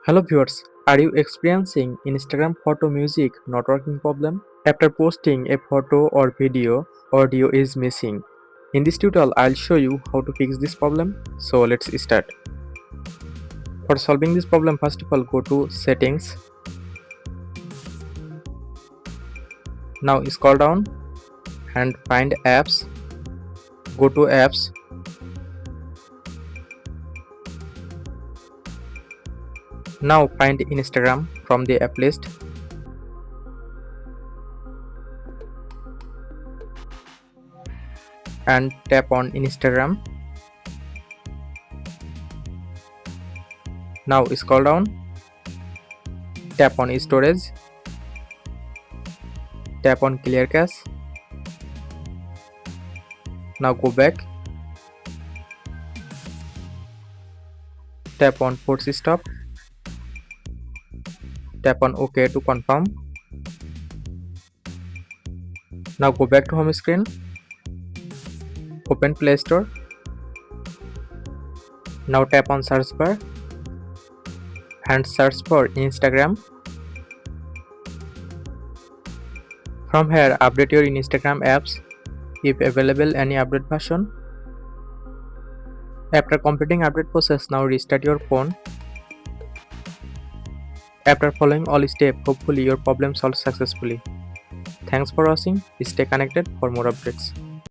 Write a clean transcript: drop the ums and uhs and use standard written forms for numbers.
Hello viewers, are you experiencing Instagram photo music not working problem? After posting a photo or video, audio is missing. In this tutorial, I'll show you how to fix this problem. So let's start. For solving this problem, first of all go to settings. Now scroll down and find apps. Go to apps. Now find Instagram from the app list. And tap on Instagram. Now scroll down, tap on storage, tap on clear cache. Now go back, tap on force stop, tap on OK to confirm. Now go back to home screen, open Play Store. Now tap on search bar and search for Instagram. From here, update your Instagram apps if available any update version. After completing update process, now restart your phone. After following all steps, hopefully your problem solved successfully. Thanks for watching. Stay connected for more updates.